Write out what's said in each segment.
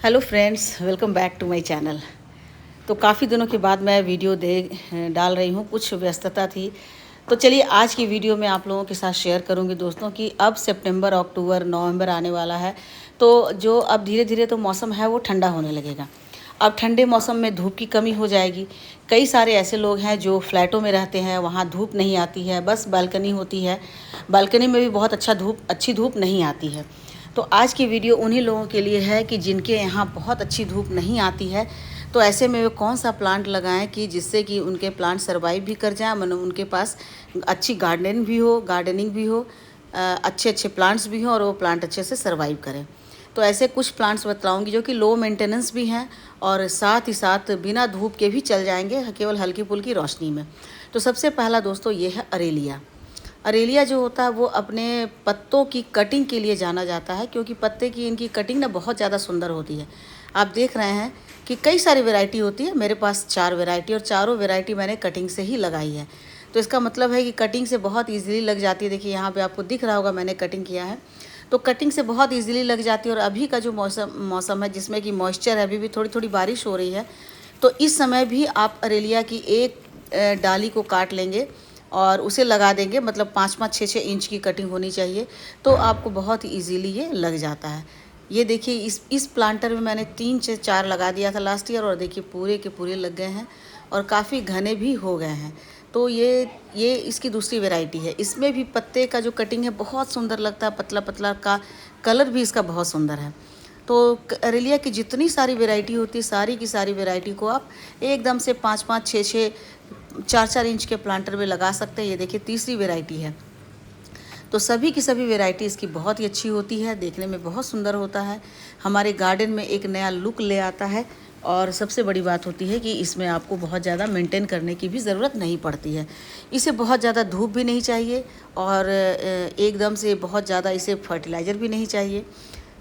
Hello friends, welcome back to my channel. तो काफ़ी दिनों के बाद मैं वीडियो डाल रही हूँ। कुछ व्यस्तता थी, तो चलिए आज की वीडियो में आप लोगों के साथ शेयर करूँगी दोस्तों कि अब सितंबर, अक्टूबर, नवंबर आने वाला है। तो जो अब धीरे धीरे तो मौसम है वो ठंडा होने लगेगा। अब ठंडे मौसम में धूप की कमी हो जाएगी। कई सारे ऐसे लोग हैं जो फ्लैटों में रहते हैं, वहाँ धूप नहीं आती है, बस बालकनी होती है। बालकनी में भी बहुत अच्छी धूप नहीं आती है। तो आज की वीडियो उन्हीं लोगों के लिए है कि जिनके यहाँ बहुत अच्छी धूप नहीं आती है। तो ऐसे में वे कौन सा प्लांट लगाएं कि जिससे कि उनके प्लांट सर्वाइव भी कर जाएं, मतलब उनके पास अच्छी गार्डनिंग भी हो, अच्छे अच्छे प्लांट्स भी हों और वो प्लांट अच्छे से सर्वाइव करें। तो ऐसे कुछ प्लांट्स बताऊंगी जो कि लो मेंटेनेंस भी हैं और साथ ही साथ बिना धूप के भी चल जाएंगे, केवल हल्की फुल्की रोशनी में। तो सबसे पहला दोस्तों ये है अरेलिया। अरेलिया जो होता है वो अपने पत्तों की कटिंग के लिए जाना जाता है, क्योंकि पत्ते की इनकी कटिंग ना बहुत ज़्यादा सुंदर होती है। आप देख रहे हैं कि कई सारी वैरायटी होती है। मेरे पास 4 वैरायटी और चारों वैरायटी मैंने कटिंग से ही लगाई है। तो इसका मतलब है कि कटिंग से बहुत ईजिली लग जाती है। देखिए यहाँ पे आपको दिख रहा होगा मैंने कटिंग किया है, तो कटिंग से बहुत ईजिली लग जाती है। और अभी का जो मौसम है जिसमें कि मॉइस्चर है, अभी भी थोड़ी थोड़ी बारिश हो रही है, तो इस समय भी आप अरेलिया की एक डाली को काट लेंगे और उसे लगा देंगे। मतलब 5-5, 6-6 इंच की कटिंग होनी चाहिए, तो आपको बहुत ईजीली ये लग जाता है। ये देखिए इस प्लांटर में मैंने 3 से 4 लगा दिया था लास्ट ईयर, और देखिए पूरे के पूरे लग गए हैं और काफ़ी घने भी हो गए हैं। तो ये इसकी दूसरी वैरायटी है। इसमें भी पत्ते का जो कटिंग है बहुत सुंदर लगता है, पतला पतला का कलर भी इसका बहुत सुंदर है। तो अरेलिया की जितनी सारी वैरायटी होती है, सारी की सारी वैरायटी को आप एकदम से 5-5, 6-6, 4-4 इंच के प्लांटर में लगा सकते हैं। ये देखिए तीसरी वैरायटी है। तो सभी की सभी वैरायटी इसकी बहुत ही अच्छी होती है, देखने में बहुत सुंदर होता है, हमारे गार्डन में एक नया लुक ले आता है। और सबसे बड़ी बात होती है कि इसमें आपको बहुत ज़्यादा मेंटेन करने की भी ज़रूरत नहीं पड़ती है। इसे बहुत ज़्यादा धूप भी नहीं चाहिए और एकदम से बहुत ज़्यादा इसे फर्टिलाइज़र भी नहीं चाहिए।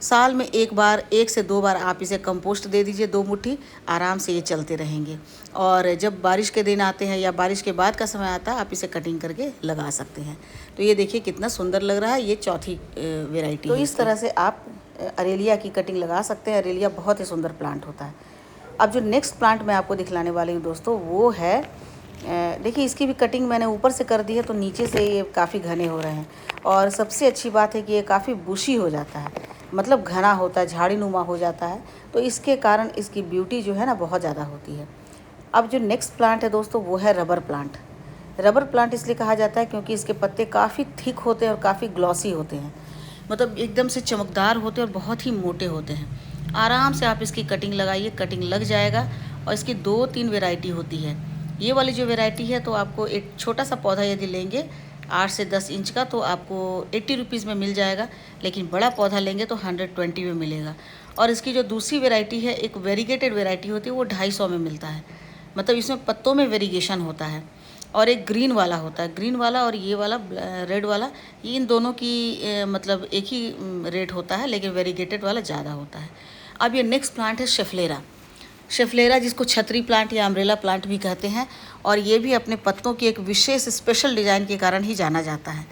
साल में एक से दो बार आप इसे कंपोस्ट दे दीजिए, 2 मुट्ठी, आराम से ये चलते रहेंगे। और जब बारिश के दिन आते हैं या बारिश के बाद का समय आता है, आप इसे कटिंग करके लगा सकते हैं। तो ये देखिए कितना सुंदर लग रहा है। ये चौथी वेराइटी। तो इस तरह से आप अरेलिया की कटिंग लगा सकते हैं। अरेलिया बहुत ही सुंदर प्लांट होता है। अब जो नेक्स्ट प्लांट मैं आपको दिखलाने वाली हूँ दोस्तों, वो है देखिए इसकी भी कटिंग मैंने ऊपर से कर दी है, तो नीचे से ये काफ़ी घने हो रहे हैं। और सबसे अच्छी बात है कि ये काफ़ी बुशी हो जाता है, मतलब घना होता है, झाड़ी नुमा हो जाता है। तो इसके कारण इसकी ब्यूटी जो है ना बहुत ज़्यादा होती है। अब जो नेक्स्ट प्लांट है दोस्तों वो है रबर प्लांट। रबर प्लांट इसलिए कहा जाता है क्योंकि इसके पत्ते काफ़ी थिक होते हैं और काफ़ी ग्लॉसी होते हैं, मतलब एकदम से चमकदार होते हैं और बहुत ही मोटे होते हैं। आराम से आप इसकी कटिंग लगाइए, कटिंग लग जाएगा। और इसकी 2-3 वेराइटी होती है। ये वाली जो वेराइटी है, तो आपको एक छोटा सा पौधा यदि लेंगे 8 से 10 इंच का, तो आपको 80 रुपीज़ में मिल जाएगा। लेकिन बड़ा पौधा लेंगे तो 120 में मिलेगा। और इसकी जो दूसरी वेराइटी है, एक वेरीगेटेड वेराइटी होती है, वो 250 में मिलता है। मतलब इसमें पत्तों में वेरिगेशन होता है। और एक ग्रीन वाला होता है, ग्रीन वाला और ये वाला रेड वाला, ये इन दोनों की मतलब एक ही रेट होता है, लेकिन वेरीगेटेड वाला ज़्यादा होता है। अब ये नेक्स्ट प्लांट है शेफलेरा। शेफलेरा जिसको छतरी प्लांट या अम्ब्रेला प्लांट भी कहते हैं, और ये भी अपने पत्तों की एक विशेष स्पेशल डिज़ाइन के कारण ही जाना जाता है।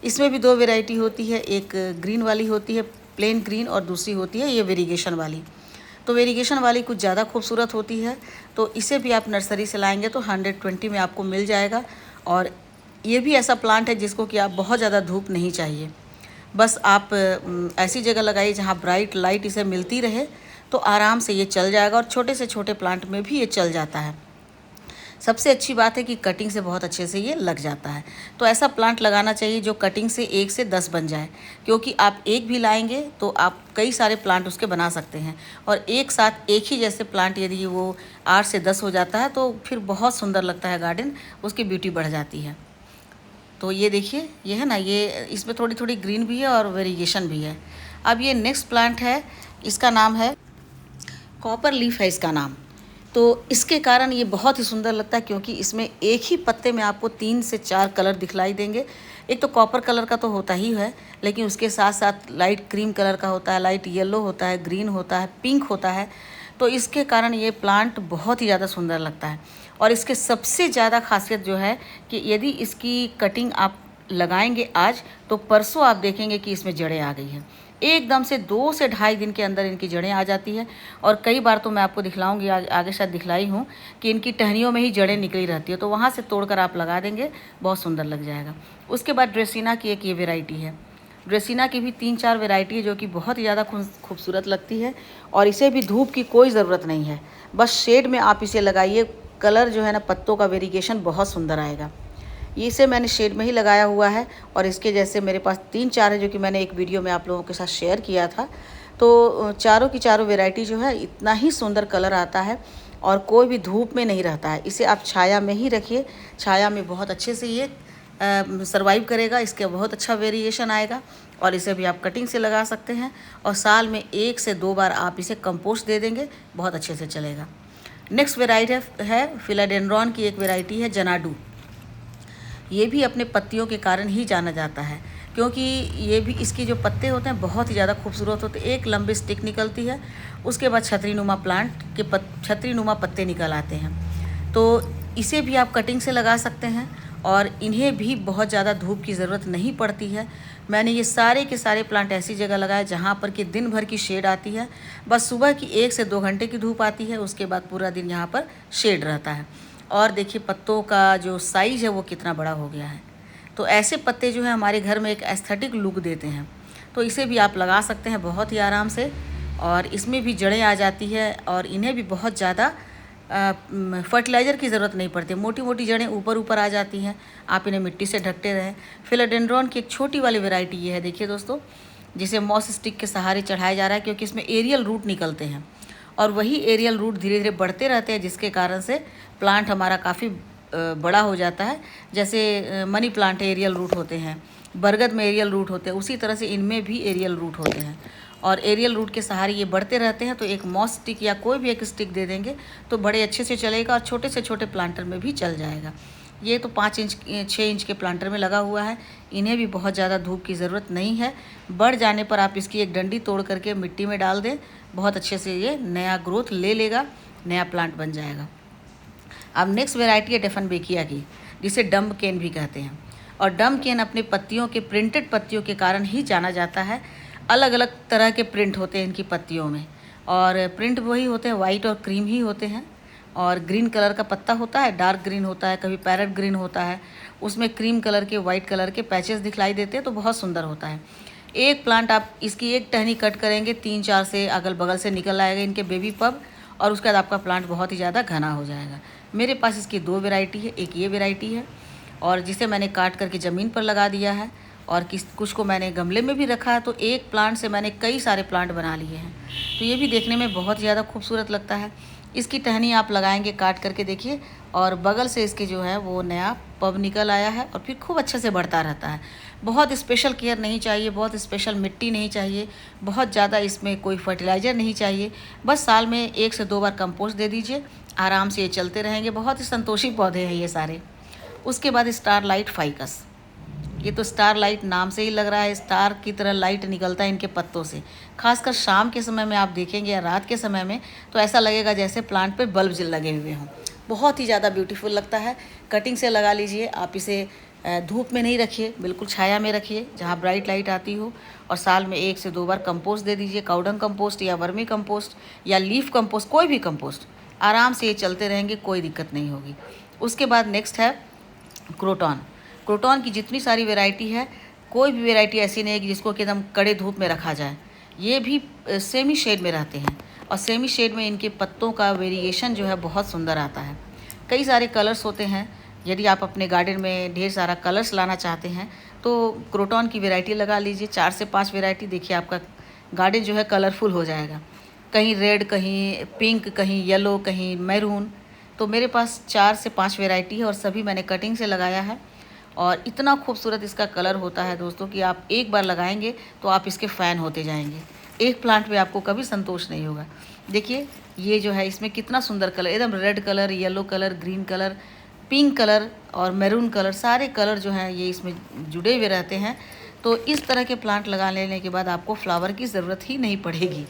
इसमें भी 2 वेराइटी होती है, एक ग्रीन वाली होती है प्लेन ग्रीन, और दूसरी होती है ये वेरीगेशन वाली। तो वेरीगेशन वाली कुछ ज़्यादा खूबसूरत होती है। तो इसे भी आप नर्सरी से लाएंगे तो 120 में आपको मिल जाएगा। और ये भी ऐसा प्लांट है जिसको कि आप बहुत ज़्यादा धूप नहीं चाहिए, बस आप ऐसी जगह लगाइए जहाँ ब्राइट लाइट इसे मिलती रहे, तो आराम से ये चल जाएगा। और छोटे से छोटे प्लांट में भी ये चल जाता है। सबसे अच्छी बात है कि कटिंग से बहुत अच्छे से ये लग जाता है। तो ऐसा प्लांट लगाना चाहिए जो कटिंग से 1 से 10 बन जाए, क्योंकि आप एक भी लाएंगे तो आप कई सारे प्लांट उसके बना सकते हैं। और एक साथ एक ही जैसे प्लांट यदि वो 8 से 10 हो जाता है तो फिर बहुत सुंदर लगता है गार्डन, उसकी ब्यूटी बढ़ जाती है। तो ये देखिए ये है ना, ये इसमें थोड़ी थोड़ी ग्रीन भी है और वेरिएशन भी है। अब ये नेक्स्ट प्लांट है, इसका नाम है कॉपर लीफ है इसका नाम। तो इसके कारण ये बहुत ही सुंदर लगता है, क्योंकि इसमें एक ही पत्ते में आपको 3 से 4 कलर दिखलाई देंगे। एक तो कॉपर कलर का तो होता ही है, लेकिन उसके साथ साथ लाइट क्रीम कलर का होता है, लाइट येलो होता है, ग्रीन होता है, पिंक होता है। तो इसके कारण ये प्लांट बहुत ही ज़्यादा सुंदर लगता है। और इसके सबसे ज़्यादा खासियत जो है कि यदि इसकी कटिंग आप लगाएंगे आज, तो परसों आप देखेंगे कि इसमें जड़ें आ गई हैं। एकदम से 2 से ढाई दिन के अंदर इनकी जड़ें आ जाती है। और कई बार तो मैं आपको दिखलाऊंगी, आगे शायद दिखलाई हूँ कि इनकी टहनियों में ही जड़ें निकली रहती है, तो वहाँ से तोड़कर आप लगा देंगे, बहुत सुंदर लग जाएगा। उसके बाद ड्रेसिना की एक ये वेराइटी है। ड्रेसिना की भी 3-4 वेराइटी है जो कि बहुत ही ज़्यादा खूबसूरत लगती है। और इसे भी धूप की कोई ज़रूरत नहीं है, बस शेड में आप इसे लगाइए, कलर जो है ना पत्तों का वेरिएशन बहुत सुंदर आएगा। ये इसे मैंने शेड में ही लगाया हुआ है और इसके जैसे मेरे पास 3-4 है जो कि मैंने एक वीडियो में आप लोगों के साथ शेयर किया था। तो चारों की चारों वेराइटी जो है इतना ही सुंदर कलर आता है और कोई भी धूप में नहीं रहता है। इसे आप छाया में ही रखिए, छाया में बहुत अच्छे से ये सर्वाइव करेगा, इसके बहुत अच्छा वेरिएशन आएगा। और इसे भी आप कटिंग से लगा सकते हैं और साल में 1 से 2 बार आप इसे कंपोस्ट दे देंगे, बहुत अच्छे से चलेगा। नेक्स्ट वेराइटी है फिलाडेंड्रॉन की एक वेराइटी है जनाडू। ये भी अपने पत्तियों के कारण ही जाना जाता है, क्योंकि ये भी इसके जो पत्ते होते हैं बहुत ही ज़्यादा खूबसूरत होते हैं। एक लंबी स्टिक निकलती है, उसके बाद छतरीनुमा प्लांट के छतरीनुमा पत्ते निकल आते हैं। तो इसे भी आप कटिंग से लगा सकते हैं और इन्हें भी बहुत ज़्यादा धूप की ज़रूरत नहीं पड़ती है। मैंने ये सारे के सारे प्लांट ऐसी जगह लगाए जहाँ पर कि दिन भर की शेड आती है, बस सुबह की 1 से 2 घंटे की धूप आती है, उसके बाद पूरा दिन यहाँ पर शेड रहता है। और देखिए पत्तों का जो साइज़ है वो कितना बड़ा हो गया है। तो ऐसे पत्ते जो है हमारे घर में एक एस्थेटिक लुक देते हैं। तो इसे भी आप लगा सकते हैं बहुत ही आराम से, और इसमें भी जड़ें आ जाती है और इन्हें भी बहुत ज़्यादा फर्टिलाइज़र की ज़रूरत नहीं पड़ती। मोटी मोटी जड़ें ऊपर ऊपर आ जाती हैं, आप इन्हें मिट्टी से ढकते रहें। फिलाडेंड्रॉन की एक छोटी वाली वैरायटी ये है, देखिए दोस्तों, जिसे मॉस स्टिक के सहारे चढ़ाया जा रहा है, क्योंकि इसमें एरियल रूट निकलते हैं और वही एरियल रूट धीरे धीरे बढ़ते रहते हैं, जिसके कारण से प्लांट हमारा काफ़ी बड़ा हो जाता है। जैसे मनी प्लांट एरियल रूट होते हैं, बरगद में एरियल रूट होते हैं, उसी तरह से इनमें भी एरियल रूट होते हैं और एरियल रूट के सहारे ये बढ़ते रहते हैं। तो एक मॉस स्टिक या कोई भी एक स्टिक दे देंगे तो बड़े अच्छे से चलेगा और छोटे से छोटे प्लांटर में भी चल जाएगा। ये तो 5 इंच 6 इंच के प्लांटर में लगा हुआ है, इन्हें भी बहुत ज़्यादा धूप की ज़रूरत नहीं है। बढ़ जाने पर आप इसकी एक डंडी तोड़ करके मिट्टी में डाल दें, बहुत अच्छे से ये नया ग्रोथ ले लेगा, नया प्लांट बन जाएगा। अब नेक्स्ट वेराइटी है डेफनबेकिया की, जिसे डम्ब केन भी कहते हैं। और डम्ब केन अपने पत्तियों के प्रिंटेड पत्तियों के कारण ही जाना जाता है। अलग अलग तरह के प्रिंट होते हैं इनकी पत्तियों में, और प्रिंट वही होते हैं, वाइट और क्रीम ही होते हैं। और ग्रीन कलर का पत्ता होता है, डार्क ग्रीन होता है, कभी पैरेट ग्रीन होता है, उसमें क्रीम कलर के वाइट कलर के पैचेस दिखलाई देते हैं, तो बहुत सुंदर होता है। एक प्लांट आप इसकी एक टहनी कट करेंगे, 3-4 से अगल बगल से निकल आएगा इनके बेबी पब, और उसके बाद आपका प्लांट बहुत ही ज़्यादा घना हो जाएगा। मेरे पास इसकी 2 वेराइटी है, एक ये वेराइटी है और जिसे मैंने काट करके ज़मीन पर लगा दिया है, और कुछ को मैंने गमले में भी रखा है। तो एक प्लांट से मैंने कई सारे प्लांट बना लिए हैं, तो ये भी देखने में बहुत ज़्यादा खूबसूरत लगता है। इसकी टहनी आप लगाएंगे काट करके, देखिए, और बगल से इसके जो है वो नया पब निकल आया है और फिर खूब अच्छे से बढ़ता रहता है। बहुत स्पेशल केयर नहीं चाहिए, बहुत स्पेशल मिट्टी नहीं चाहिए, बहुत ज़्यादा इसमें कोई फर्टिलाइज़र नहीं चाहिए, बस साल में 1 से 2 बार कंपोस्ट दे दीजिए, आराम से ये चलते रहेंगे। बहुत ही संतोषी पौधे हैं ये सारे। उसके बाद स्टारलाइट फाइकस, ये तो स्टारलाइट नाम से ही लग रहा है, स्टार की तरह लाइट निकलता है इनके पत्तों से। खासकर शाम के समय में आप देखेंगे या रात के समय में तो ऐसा लगेगा जैसे प्लांट पे बल्ब लगे हुए हों, बहुत ही ज़्यादा ब्यूटीफुल लगता है। कटिंग से लगा लीजिए, आप इसे धूप में नहीं रखिए, बिल्कुल छाया में रखिए जहाँ ब्राइट लाइट आती हो, और साल में 1 से 2 बार कंपोस्ट दे दीजिए, काउडंग कंपोस्ट या वर्मी कंपोस्ट या लीफ कंपोस्ट, कोई भी कंपोस्ट, आराम से ये चलते रहेंगे, कोई दिक्कत नहीं होगी। उसके बाद नेक्स्ट है क्रोटॉन। क्रोटॉन की जितनी सारी वैरायटी है, कोई भी वैरायटी ऐसी नहीं है कि जिसको कि एकदम कड़े धूप में रखा जाए। ये भी सेमी शेड में रहते हैं और सेमी शेड में इनके पत्तों का वेरिएशन जो है बहुत सुंदर आता है। कई सारे कलर्स होते हैं, यदि आप अपने गार्डन में ढेर सारा कलर्स लाना चाहते हैं तो क्रोटॉन की वैरायटी लगा लीजिए, 4 से 5 वैरायटी, देखिए आपका गार्डन जो है कलरफुल हो जाएगा। कहीं रेड, कहीं पिंक, कहीं येलो, कहीं मैरून। तो मेरे पास 4 से 5 वैरायटी है और सभी मैंने कटिंग से लगाया है, और इतना खूबसूरत इसका कलर होता है दोस्तों कि आप एक बार लगाएंगे तो आप इसके फ़ैन होते जाएंगे। एक प्लांट में आपको कभी संतोष नहीं होगा। देखिए ये जो है इसमें कितना सुंदर कलर, एकदम red colour, yellow colour, green colour, pink colour और मैरून कलर, सारे कलर जो हैं ये इसमें जुड़े हुए रहते हैं। तो इस तरह के प्लांट लगा लेने के बाद आपको फ्लावर की ज़रूरत ही नहीं पड़ेगी,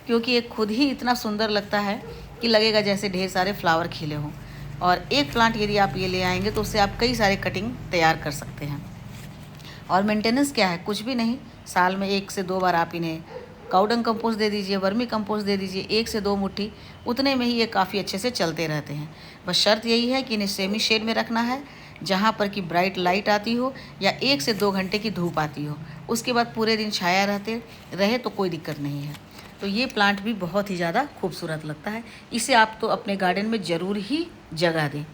क्योंकि ये खुद ही इतना सुंदर लगता है कि लगेगा जैसे ढेर सारे फ्लावर खिले हों। और एक प्लांट यदि आप ये ले आएंगे तो उससे आप कई सारे कटिंग तैयार कर सकते हैं। और मेंटेनेंस क्या है, कुछ भी नहीं। साल में 1 से 2 बार आप इन्हें काउडंग कंपोस्ट दे दीजिए, वर्मी कंपोस्ट दे दीजिए, 1 से 2 मुट्ठी, उतने में ही ये काफ़ी अच्छे से चलते रहते हैं। बस शर्त यही है कि इन्हें सेमी शेड में रखना है, जहाँ पर कि ब्राइट लाइट आती हो या 1 से 2 घंटे की धूप आती हो। उसके बाद पूरे दिन छाया रहे तो कोई दिक्कत नहीं है। तो ये प्लांट भी बहुत ही ज़्यादा खूबसूरत लगता है। इसे आप तो अपने गार्डन में ज़रूर ही जगह दें,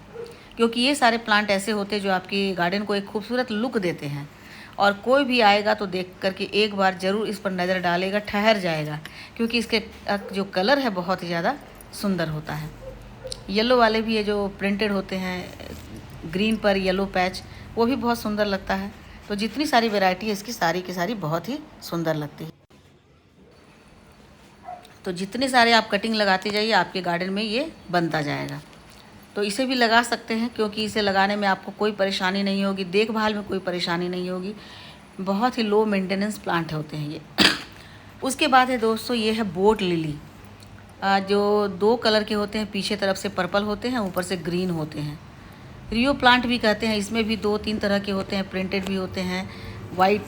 क्योंकि ये सारे प्लांट ऐसे होते हैं जो आपके गार्डन को एक खूबसूरत लुक देते हैं। और कोई भी आएगा तो देख करके एक बार ज़रूर इस पर नज़र डालेगा, ठहर जाएगा, क्योंकि इसके जो कलर है बहुत ही ज़्यादा सुंदर होता है। येलो वाले भी ये जो प्रिंटेड होते हैं, ग्रीन पर येलो पैच, वो भी बहुत सुंदर लगता है। तो जितनी सारी वैरायटी है इसकी, सारी की सारी बहुत ही सुंदर लगती है। तो जितने सारे आप कटिंग लगाते जाइए, आपके गार्डन में ये बनता जाएगा। तो इसे भी लगा सकते हैं, क्योंकि इसे लगाने में आपको कोई परेशानी नहीं होगी, देखभाल में कोई परेशानी नहीं होगी। बहुत ही लो मेंटेनेंस प्लांट होते हैं ये। उसके बाद है दोस्तों, ये है बोट लिली, जो 2 कलर के होते हैं, पीछे तरफ से पर्पल होते हैं, ऊपर से ग्रीन होते हैं। रियो प्लांट भी कहते हैं। इसमें भी 2-3 तरह के होते हैं, प्रिंटेड भी होते हैं, वाइट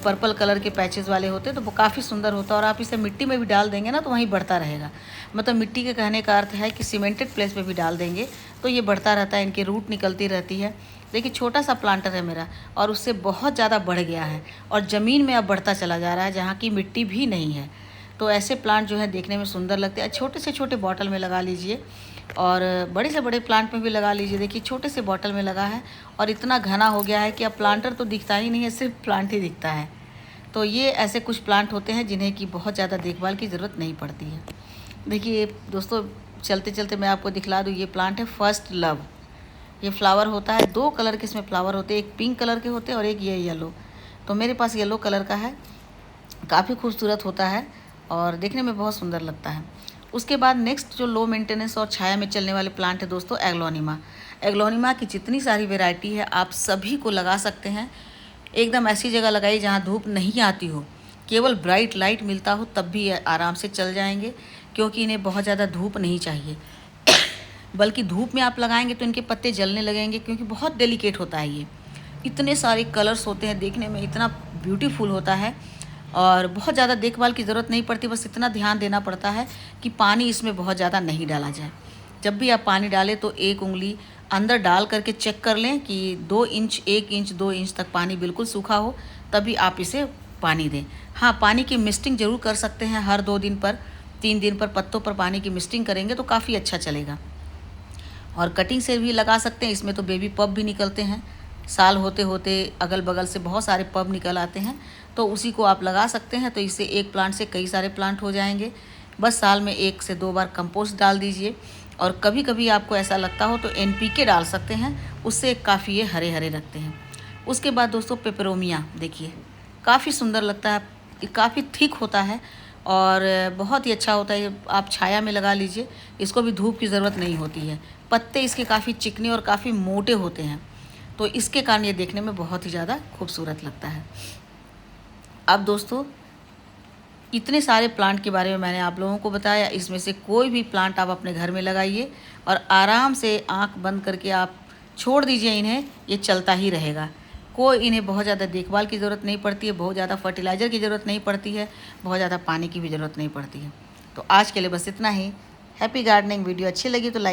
पर्पल कलर के पैचेस वाले होते हैं। तो वो काफ़ी सुंदर होता है, और आप इसे मिट्टी में भी डाल देंगे ना तो वहीं बढ़ता रहेगा। मतलब मिट्टी के कहने का अर्थ है कि सीमेंटेड प्लेस पे भी डाल देंगे तो ये बढ़ता रहता है, इनकी रूट निकलती रहती है। देखिए छोटा सा प्लांटर है मेरा, और उससे बहुत ज़्यादा बढ़ गया है, और ज़मीन में अब बढ़ता चला जा रहा है जहाँ की मिट्टी भी नहीं है। तो ऐसे प्लांट जो है देखने में सुंदर लगते हैं। छोटे से छोटे बॉटल में लगा लीजिए, और बड़े से बड़े प्लांट में भी लगा लीजिए। देखिए छोटे से बॉटल में लगा है, और इतना घना हो गया है कि अब प्लांटर तो दिखता ही नहीं है, सिर्फ प्लांट ही दिखता है। तो ये ऐसे कुछ प्लांट होते हैं जिन्हें कि बहुत ज़्यादा देखभाल की ज़रूरत नहीं पड़ती है। देखिए दोस्तों, चलते चलते मैं आपको दिखला दूँ, ये प्लांट है फर्स्ट लव। ये फ्लावर होता है, 2 कलर के इसमें फ्लावर होते हैं, एक पिंक कलर के होते हैं और एक ये येलो। तो मेरे पास येलो कलर का है, काफ़ी खूबसूरत होता है और देखने में बहुत सुंदर लगता है। उसके बाद नेक्स्ट जो लो मेंटेनेंस और छाया में चलने वाले प्लांट है दोस्तों, एग्लोनिमा। एग्लोनिमा की जितनी सारी वैरायटी है आप सभी को लगा सकते हैं। एकदम ऐसी जगह लगाइए जहाँ धूप नहीं आती हो, केवल ब्राइट लाइट मिलता हो, तब भी आराम से चल जाएंगे, क्योंकि इन्हें बहुत ज़्यादा धूप नहीं चाहिए। बल्कि धूप में आप लगाएंगे तो इनके पत्ते जलने लगेंगे, क्योंकि बहुत डेलिकेट होता है ये। इतने सारे कलर्स होते हैं, देखने में इतना ब्यूटीफुल होता है, और बहुत ज़्यादा देखभाल की ज़रूरत नहीं पड़ती। बस इतना ध्यान देना पड़ता है कि पानी इसमें बहुत ज़्यादा नहीं डाला जाए। जब भी आप पानी डालें तो 1 उंगली अंदर डाल करके चेक कर लें कि 2 इंच 1 इंच 2 इंच तक पानी बिल्कुल सूखा हो, तभी आप इसे पानी दें। हाँ, पानी की मिस्टिंग ज़रूर कर सकते हैं, हर 2 दिन पर 3 दिन पर पत्तों पर पानी की मिस्टिंग करेंगे तो काफ़ी अच्छा चलेगा। और कटिंग से भी लगा सकते हैं। इसमें तो बेबी पब भी निकलते हैं, साल होते होते अगल बगल से बहुत सारे पब निकल आते हैं, तो उसी को आप लगा सकते हैं। तो इससे एक प्लांट से कई सारे प्लांट हो जाएंगे। बस साल में 1 से 2 बार कंपोस्ट डाल दीजिए, और कभी कभी आपको ऐसा लगता हो तो NPK डाल सकते हैं, उससे काफ़ी ये हरे हरे लगते हैं। उसके बाद दोस्तों पेपरोमिया, देखिए काफ़ी सुंदर लगता है, काफ़ी थिक होता है और बहुत ही अच्छा होता है। आप छाया में लगा लीजिए, इसको भी धूप की ज़रूरत नहीं होती है। पत्ते इसके काफ़ी चिकने और काफ़ी मोटे होते हैं, तो इसके कारण ये देखने में बहुत ही ज़्यादा खूबसूरत लगता है। अब दोस्तों, इतने सारे प्लांट के बारे में मैंने आप लोगों को बताया। इसमें से कोई भी प्लांट आप अपने घर में लगाइए और आराम से आंख बंद करके आप छोड़ दीजिए इन्हें, ये चलता ही रहेगा। कोई इन्हें बहुत ज़्यादा देखभाल की ज़रूरत नहीं पड़ती है, बहुत ज़्यादा फर्टिलाइज़र की ज़रूरत नहीं पड़ती है, बहुत ज़्यादा पानी की भी ज़रूरत नहीं पड़ती है। तो आज के लिए बस इतना ही। Happy gardening. वीडियो अच्छी लगी तो लाइक